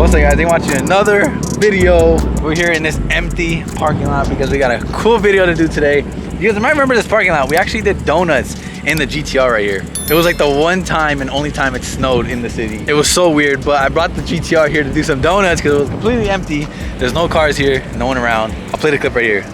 What's up, guys? They're watching another video. We're here in this empty parking lot because we got a cool video to do today. You guys might remember this parking lot. We actually did donuts in the GTR right here. It was like the one time and only time it snowed in the city. It was so weird, but I brought the GTR here to do some donuts because it was completely empty. There's no cars here, no one around. I'll play the clip right here.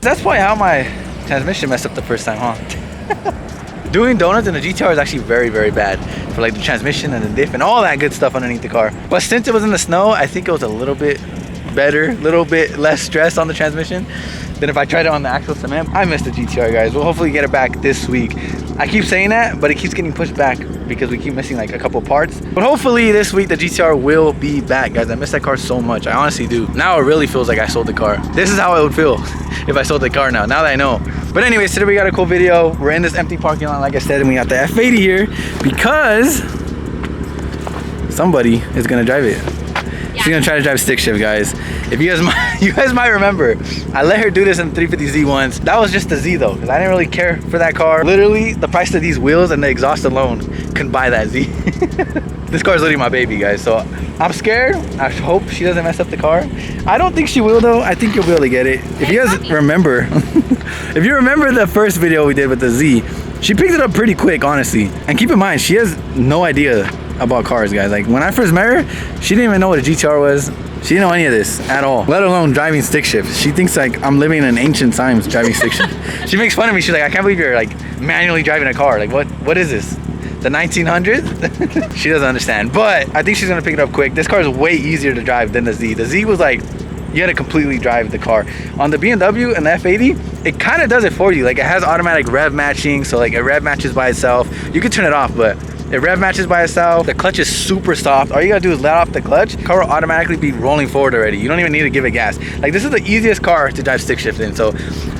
That's probably how my transmission messed up the first time, huh? Doing donuts in the GTR is actually very, very bad for like the transmission and the diff and all that good stuff underneath the car. But since it was in the snow, I think it was a little bit better, a little bit less stress on the transmission than if I tried it on the actual cement. I missed the GTR, guys. We'll hopefully get it back this week. I keep saying that, but it keeps getting pushed back because we keep missing like a couple parts. But hopefully this week the GTR will be back, guys. I miss that car so much. I honestly do. Now it really feels like I sold the car. This is how it would feel if I sold the car now that I know. But anyways, today we got a cool video. We're in this empty parking lot, like I said, and we got the F80 here because somebody is gonna drive it. She's gonna try to drive stick shift, guys. If you guys might remember, I let her do this in the 350Z once. That was just the Z though, because I didn't really care for that car. Literally, the price of these wheels and the exhaust alone can buy that Z. This car is literally my baby, guys. So I'm scared. I hope she doesn't mess up the car. I don't think she will though. I think you'll be able to get it. If you guys remember, if you remember the first video we did with the Z, she picked it up pretty quick, honestly. And keep in mind, she has no idea about cars, guys. Like when I first met her, she didn't even know what a GTR was. She didn't know any of this at all, let alone driving stick shift. She thinks like I'm living in ancient times driving stick shift. She makes fun of me. She's like, I can't believe you're like manually driving a car. Like what is this? The 1900s? She doesn't understand, but I think she's gonna pick it up quick. This car is way easier to drive than the Z. The Z was like, you had to completely drive the car. On the BMW and the F80, it kind of does it for you. Like it has automatic rev matching, so like it rev matches by itself. You can turn it off, but it rev matches by itself. The clutch is super soft. All you gotta do is let off the clutch. The car will automatically be rolling forward already. You don't even need to give it gas. Like this is the easiest car to drive stick shift in. So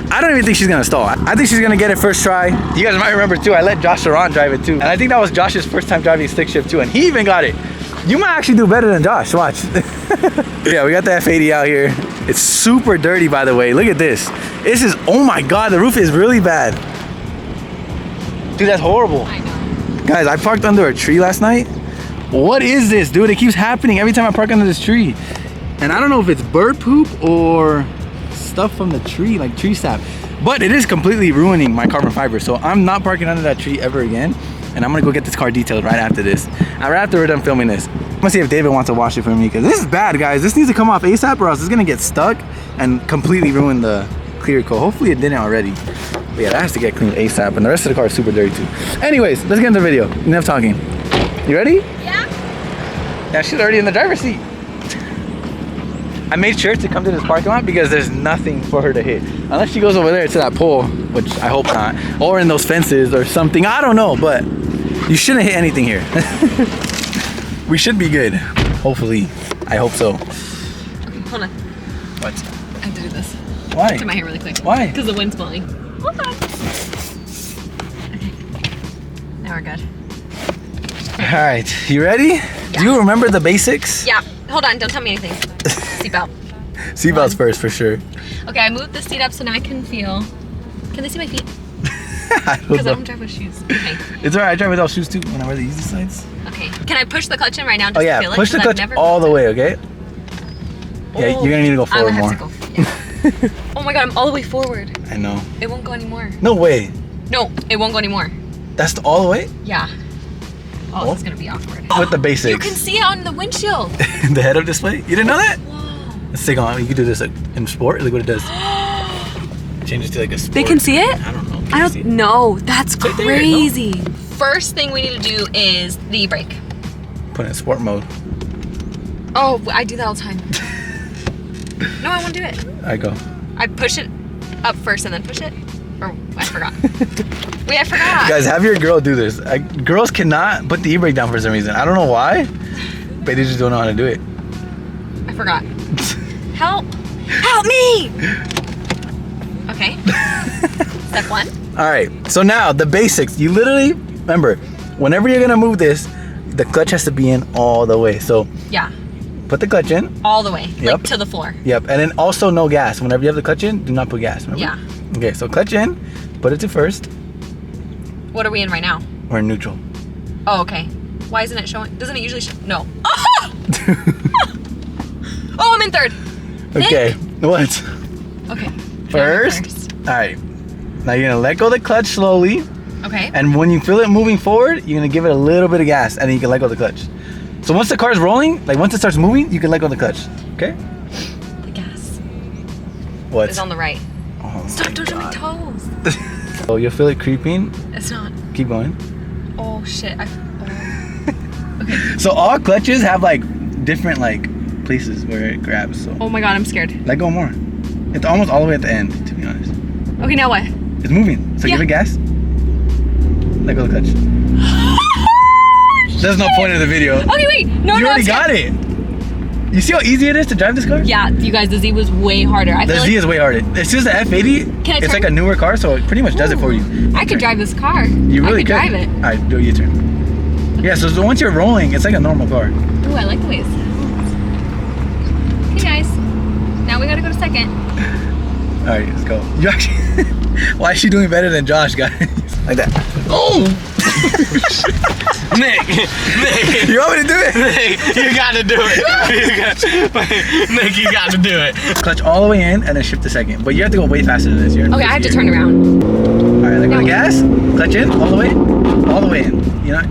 I don't even think she's gonna stall. I think she's gonna get it first try. You guys might remember too, I let Josh Saran drive it too. And I think that was Josh's first time driving stick shift too. And he even got it. You might actually do better than Josh, watch. Yeah, we got the F80 out here. It's super dirty, by the way. Look at this. This is, oh my God, the roof is really bad. Dude, that's horrible. I know. Guys, I parked under a tree last night. What is this, dude? It keeps happening every time I park under this tree. And I don't know if it's bird poop or stuff from the tree, like tree sap. But it is completely ruining my carbon fiber. So I'm not parking under that tree ever again. And I'm gonna go get this car detailed right after this. Right after we're done filming this. I'm gonna see if David wants to wash it for me, because this is bad, guys. This needs to come off ASAP or else it's gonna get stuck and completely ruin the clear coat. Hopefully it didn't already. But yeah, that has to get cleaned ASAP, and the rest of the car is super dirty too. Anyways, let's get into the video. Enough talking. You ready? Yeah. Yeah, she's already in the driver's seat. I made sure to come to this parking lot because there's nothing for her to hit. Unless she goes over there to that pole, which I hope not. Or in those fences or something, I don't know, but you shouldn't hit anything here. We should be good, hopefully. I hope so. Okay, hold on. What? I have to do this. Why? To my hair really quick. Why? Because the wind's blowing. Hold on. Okay. Now we're good. All right, you ready? Yeah. Do you remember the basics? Yeah. Hold on, don't tell me anything. Seatbelt. Seatbelt's first for sure. Okay, I moved the seat up so now I can feel. Can they see my feet? Because I don't drive with shoes. Okay. It's alright, I drive without shoes too when I wear the easy slides. Okay. Can I push the clutch in right now just to feel it? Push the clutch all the way, okay? Yeah, you're gonna need to go forward more. Yeah. Oh my God, I'm all the way forward. I know. It won't go anymore. No way. No, it won't go anymore. That's all the way? Yeah. Oh, this is gonna be awkward. With the basics. You can see it on the windshield. The head-up display? You didn't know that? Whoa. Let's take on. You can do this in sport. Look what it does. Changes to like a sport. They can see it? I don't know. I don't know. That's right crazy. There, no? First thing we need to do is the brake. Put it in sport mode. Oh, I do that all the time. No, I won't do it. I go. I push it up first and then push it. Or I forgot. Wait, I forgot. Guys, have your girl do this. Girls cannot put the e-brake down for some reason. I don't know why, but they just don't know how to do it. I forgot. Help! Help me! Okay. Step one. All right. So now the basics. You literally remember, whenever you're gonna move this, the clutch has to be in all the way. So yeah. Put the clutch in. All the way. Yep. Like to the floor. Yep. And then also no gas. Whenever you have the clutch in, do not put gas. Remember? Yeah. Okay, so clutch in, put it to first. What are we in right now? We're in neutral. Oh, okay. Why isn't it showing? Doesn't it usually show? No. Oh, I'm in third. Okay, what? Okay. First. All right. Now you're gonna let go of the clutch slowly. Okay. And when you feel it moving forward, you're gonna give it a little bit of gas, and then you can let go of the clutch. So once the car is rolling, like once it starts moving, you can let go of the clutch. Okay? The gas What? is on the right. Oh Stop touching my toes. Oh, you'll feel it creeping. It's not. Keep going. Oh shit. Okay. So all clutches have like different like places where it grabs. So Oh my god, I'm scared. let go more. It's almost all the way at the end, to be honest. Okay, now what? It's moving. So Yeah. give it gas. Let go of the clutch. There's no point in the video. Okay, wait. No, You no. already got it. You see how easy it is to drive this car? Yeah, you guys, the Z was way harder. I The feel Z like is way harder. It's just the F80. Can I It's turn? like a newer car, so it pretty much does it for you. I could drive this car. You really I could drive it. All right, do a U-turn. Yeah, so once you're rolling, it's like a normal car. Ooh, I like the way it sounds. Okay, guys. Now we gotta go to second. All right, let's go. You actually, why is she doing better than Josh, guys? Like that. Oh! Nick, You want me to do it? Nick, you gotta do it. Nick, you gotta do it. Clutch all the way in and then shift to second. But you have to go way faster than this. You're in Okay, I have to fifth turn around. gear. All right, let go of the gas. Clutch in, all the way in. You know?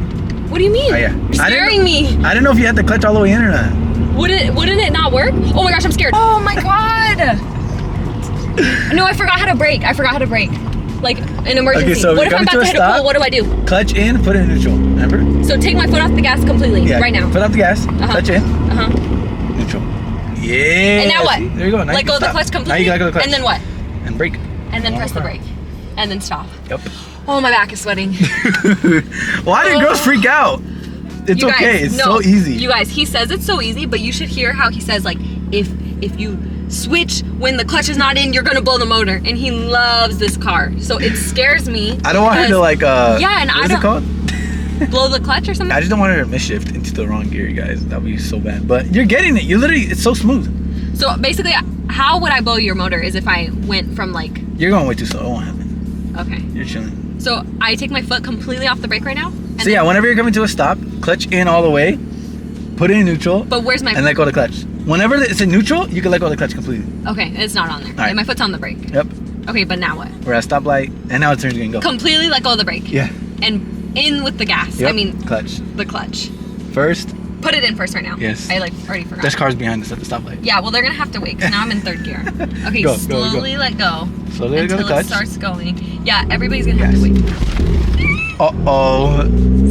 What do you mean? Oh, yeah. You're scaring me. I didn't know if you had to clutch all the way in or not. Wouldn't it not work? Oh my gosh, I'm scared. Oh my god. No, I forgot how to brake. Like an emergency. Okay, so what if you're I'm coming about to to a hit a stop. pole? What do I do? Clutch in, put it in neutral. Remember? So take my foot off the gas completely Yeah. right now. Put out the gas. Clutch in, Uh-huh. neutral. Yeah. And now what? See? There you go. Now Let you go can of the stop. clutch Now completely. you can let go of the clutch. And then what? And brake. And then Normal press the car. brake. And then stop. Yep. Oh, my back is sweating. Why did girls freak out? It's You guys, okay. It's no, so easy. You guys, he says it's so easy, but you should hear how he says like if you switch when the clutch is not in, you're gonna blow the motor. And he loves this car, so it scares me. I don't want her to like yeah, and what I is it don't called? blow the clutch or something. I just don't want her to misshift into the wrong gear, you guys. That would be so bad. But you're getting it. You literally, it's so smooth. So basically, how would I blow your motor is if I went from like. You're going way too slow. It won't happen. Okay. You're chilling. So I take my foot completely off the brake right now. And So yeah, whenever you're coming to a stop, clutch in all the way, put it in neutral, But where's my? and let go of the clutch. Whenever it's in neutral, you can let go of the clutch completely. Okay, it's not on there. right. And my foot's on the brake. Yep. Okay, but now what? We're at a stoplight, and now it turns gonna go. Completely let go of the brake. Yeah. And in with the gas. Yep. I mean, clutch. the clutch. First, Put it in first right now. Yes. I like already forgot. there's cars behind us at the stoplight. Yeah, well they're gonna have to wait because now I'm in third gear. Okay, Go, go, go. slowly let go Slowly let go of until the it clutch. starts going. Yeah, everybody's gonna have to wait. Uh-oh.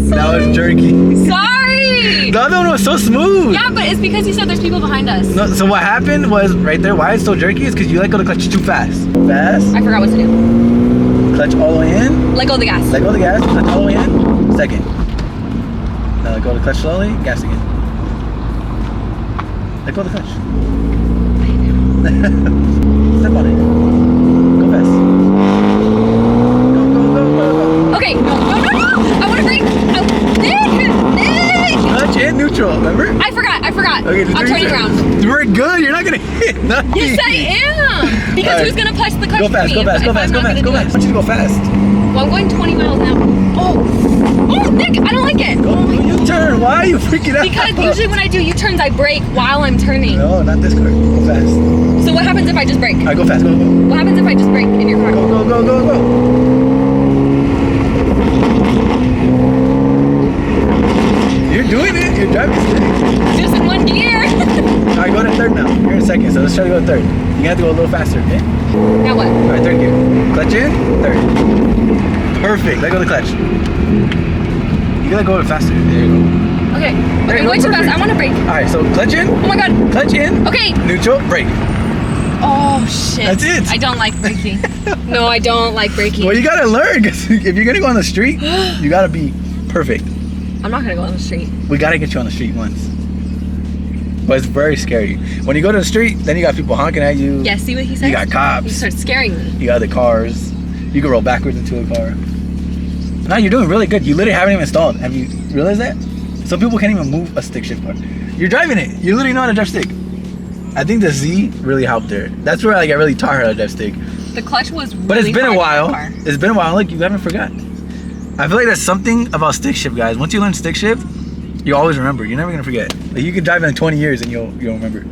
That was jerky. Sorry! The other one was so smooth. Yeah, but it's because he said there's people behind us. No, so what happened was right there, why it's so jerky is because you let go of the clutch too fast. Fast. I forgot what to do. Clutch all the way in. Let go of the gas. Let go of the gas. Clutch all the way in. Second. Now let go of the clutch slowly. Gas again. Let go of the clutch. Step on it. Go fast. Go, go, go, go, go. Okay, no. I want to brake. Nick! Clutch in neutral, remember? I forgot. Okay, just I'm do turning your around. turn. We're good. You're not gonna hit nothing. Yes, I am. Because Alright. who's gonna push the clutch Go for fast, me go if- fast, if go I'm fast, go not fast, gonna go do fast. I it? want you to go fast. Well, I'm going 20 miles an hour. Oh, Nick, I don't like it. Go, you turn. Why are you freaking out? Because usually when I do U-turns, I brake while I'm turning. No, not this car. Go fast. So what happens if I just brake? Alright, go fast. Go, go. What happens if I just brake in your car? Go, go, go, go, go. You're doing it. You're driving stick. Just in one gear. Alright, go to third now. You're in second, so let's try to go to third. You have to go a little faster, okay? Now what? Alright, third gear. Clutch in, third. Perfect. Let go of the clutch. You gotta go a little faster. There you go. Okay. There Okay, you go, way too fast. perfect. I want to brake. Alright, so clutch in, Oh my god. clutch in, Okay. neutral, brake. Oh shit. That's it. I don't like braking. No, I don't like braking. Well, you gotta learn, because if you're gonna go on the street, you gotta be perfect. I'm not gonna go on the street. We gotta get you on the street once. But it's very scary. When you go to the street, then you got people honking at you. Yeah, see what he said? You got cops. He starts scaring me. You got other cars. You can roll backwards into a car. No, you're doing really good. You literally haven't even installed. Have you realized that? Some people can't even move a stick shift car. You're driving it. You literally know how to drive stick. I think the Z really helped her. That's where like I really taught her how to drive stick. The clutch was really But it's been a hard in while. that car. It's been a while. Look, you haven't forgot. I feel like that's something about stick shift, guys. Once you learn stick shift, you always remember. You're never gonna forget. Like, you can drive in 20 years and you'll remember.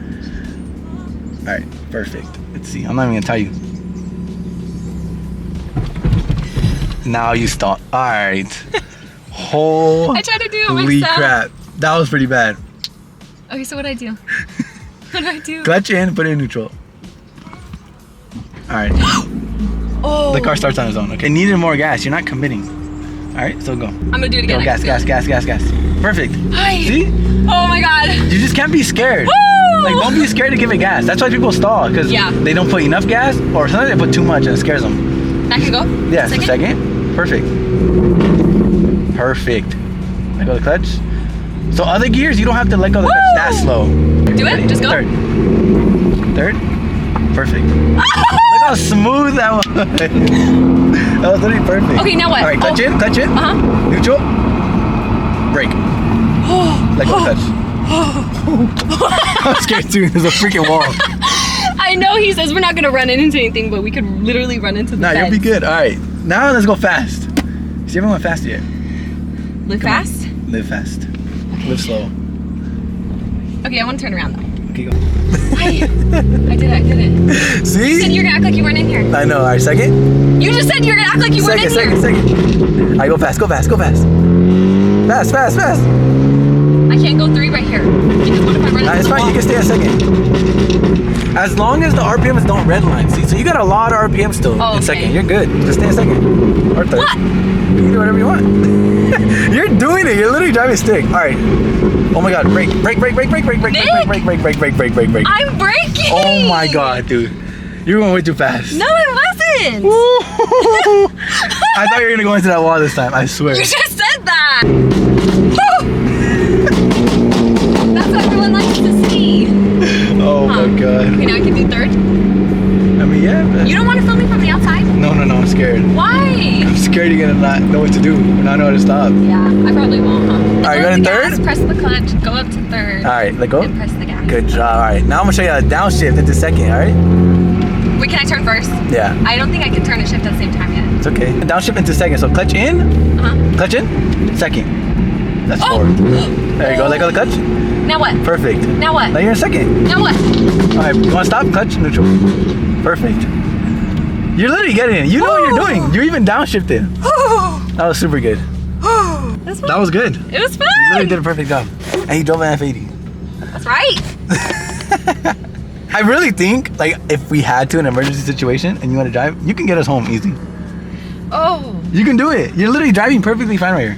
All right, perfect. Let's see. I'm not even gonna tell you. Now you stop. All right. I tried to do it Holy myself. crap! That was pretty bad. Okay, so what do I do? What do I do? Clutch in, put it in neutral. All right. Oh. The car starts on its own. Okay. It needed more gas. You're not committing. All right, so go. I'm gonna do it again. Go, gas. Perfect. Hi. See? Oh my god. You just can't be scared. Woo! Like, don't be scared to give it gas. That's why people stall, because Yeah. they don't put enough gas, or sometimes they put too much and it scares them. That can go? Yeah, so second. Perfect. Perfect. Let go of the clutch. So other gears, you don't have to let go of the clutch that slow. Do it? Just go? Third. Perfect. Look how smooth that was. That was literally perfect. Okay, now what? All right, clutch in. Uh-huh. Neutral. Brake. Let go of the clutch. I'm scared too. There's a freaking wall. I know he says we're not gonna run into anything, but we could literally run into the Nah, fence. you'll be good. All right, now let's go fast. See, you haven't went fast yet. Live Come on. fast? Live fast. Live slow. Okay, I want to turn around though. Okay, go. Why? I did it. You said See? you're gonna act like you weren't in here. I know. All right, second. You just said you're gonna act like you weren't in here. Second. All right, go fast. Fast. I can't go 3 right here. Because what if I run into It's the fine. wall? You can stay at second. As long as the RPMs don't redline. See, so you got a lot of RPM still Oh, in okay. second. You're good. Just stay in second or third. What? You can do whatever you want. You're doing it. You're literally driving stick. All right. Oh my God. Brake. Nick? Brake. I'm braking! Oh my God, dude. You're going way too fast. No, I wasn't! I thought you were gonna go into that wall this time. I swear. You just said that! That's what everyone likes to see. Oh my God. Okay, now I can do third. I mean, yeah. But You don't want to film me from the outside? no. I'm scared. Why? I'm scared you're gonna not know what to do and not know how to stop. Yeah, I probably won't, huh? Alright, you got in third? Gas, press the clutch, go up to third. All right, let go. And press the gas. Good job. All right, now I'm gonna show you how to downshift into second. All right? Wait, can I turn first? Yeah, I don't think I can turn and shift at the same time yet. it's okay. Downshift into second. So clutch in, Uh-huh. clutch in, second. That's Oh. forward. There you go. Let go of the clutch. Now what? Perfect. Now what? Now you're in second. Now what? All right, you want to stop? Clutch, neutral. Perfect. You're literally getting it. You know what you're doing. You're even downshifted. That was super good. That's fun. That was good. It was fun. You literally did a perfect job. And you drove an F80. That's right. I really think, like, if we had to in an emergency situation and you want to drive, you can get us home easy. Oh. You can do it. You're literally driving perfectly fine right here.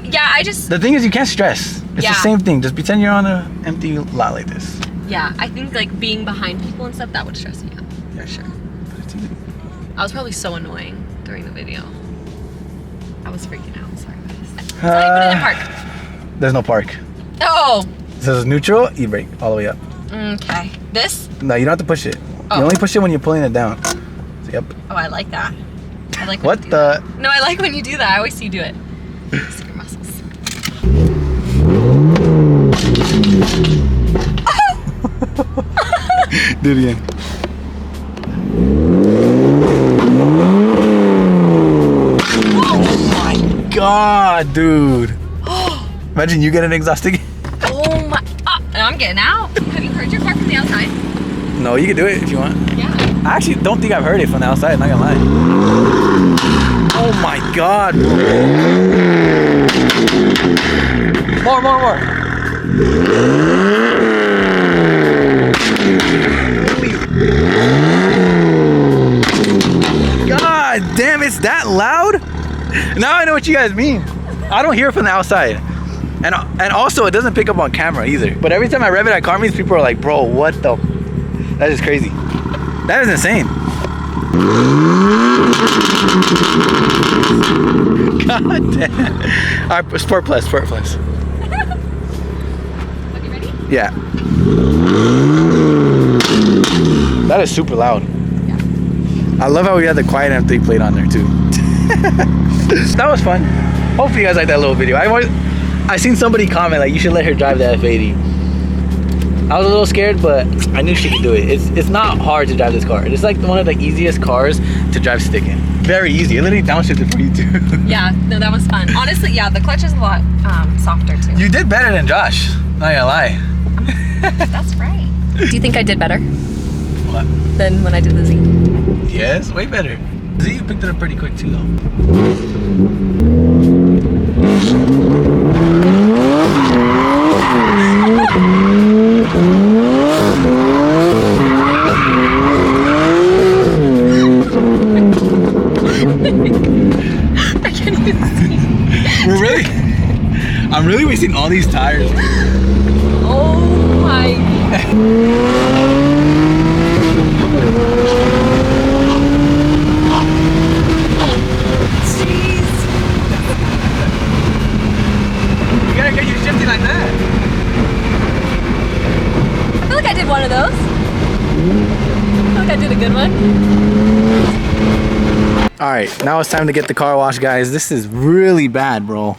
Yeah, I just, The thing is, you can't stress. It's Yeah. the same thing. Just pretend you're on an empty lot like this. yeah, I think like being behind people and stuff, that would stress me out. For sure. But it's easy. I was probably so annoying during the video. I was freaking out. Sorry, guys. So you put it in park. There's no park. Oh. It says neutral, e-brake, all the way up. Okay. This? No, you don't have to push it. Oh. You only push it when you're pulling it down. So, yep. Oh, I like that. I like when What you do the? that. No, I like when you do that. I always see you do it. Secret muscles. Do it again. Oh my God, dude. Imagine you get an exhaust ticket. Oh my. I'm getting out. Have you heard your car from the outside? No, you can do it if you want. Yeah. I actually don't think I've heard it from the outside, not gonna lie. Oh my God. More. God damn, it's that loud? Now I know what you guys mean. I don't hear it from the outside. And also, it doesn't pick up on camera either. But every time I rev it at car meets, people are like, bro, what the? That is crazy. That is insane. God damn. All right, Sport Plus. Okay, ready? Yeah. That is super loud. Yeah. I love how we had the quiet M3 plate on there too. That was fun. Hopefully you guys like that little video. I seen somebody comment like you should let her drive the F80. I was a little scared, but I knew she could do it. It's not hard to drive this car. It's like one of the easiest cars to drive stick in. Very easy. It literally downshifted for you too. Yeah, no, that was fun. Honestly, yeah, the clutch is a lot softer too. You did better than Josh. Not gonna lie. That's right. Do you think I did better What? than when I did the Z? Yes, way better. Z, you picked it up pretty quick too though. I can't even see. We're really, I'm really wasting all these tires. Oh my. Jeez. You gotta get you shifting like that. I feel like I did one of those. I feel like I did a good one. All right, now it's time to get the car washed, guys. This is really bad, bro.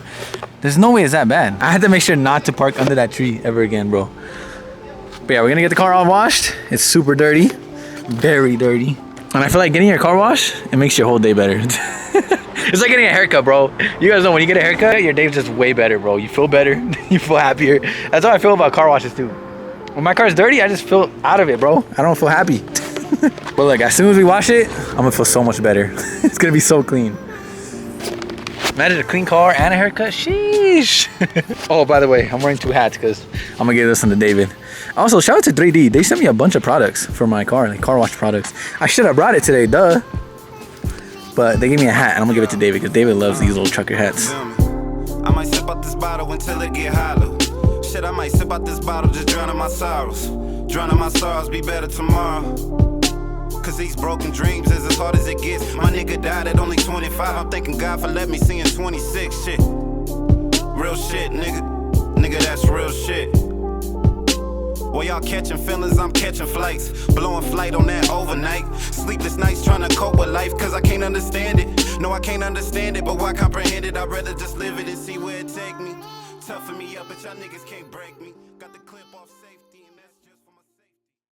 There's no way it's that bad. I had to make sure not to park under that tree ever again, bro. But yeah, we're gonna get the car all washed. It's super dirty, very dirty. And I feel like getting your car washed, it makes your whole day better. It's like getting a haircut, bro. You guys know when you get a haircut, your day's just way better, bro. You feel better, you feel happier. That's how I feel about car washes too. When my car's dirty, I just feel out of it, bro. I don't feel happy. But look, as soon as we wash it, I'm gonna feel so much better. It's gonna be so clean. Imagine a clean car and a haircut, sheesh. Oh, by the way, I'm wearing 2 hats because I'm gonna give this one to David. Also, shout out to 3D. They sent me a bunch of products for my car, like car wash products. I should have brought it today, duh. But they gave me a hat and I'm gonna give it to David because David loves these little trucker hats. I might sip out this bottle until it get hollow. Shit, I might sip out this bottle, just drowning my sorrows. Drowning my sorrows, be better tomorrow. Cause these broken dreams is as hard as it gets. My nigga died at only 25. I'm thanking God for letting me see in 26. Shit. Real shit, nigga. Nigga, that's real shit. While y'all catching feelings, I'm catching flights. Blowing flight on that overnight. Sleepless nights trying to cope with life. Cause I can't understand it. No, I can't understand it. But why comprehend it? I'd rather just live it and see where it take me. Toughen me up, but y'all niggas can't break me. Got the clip off.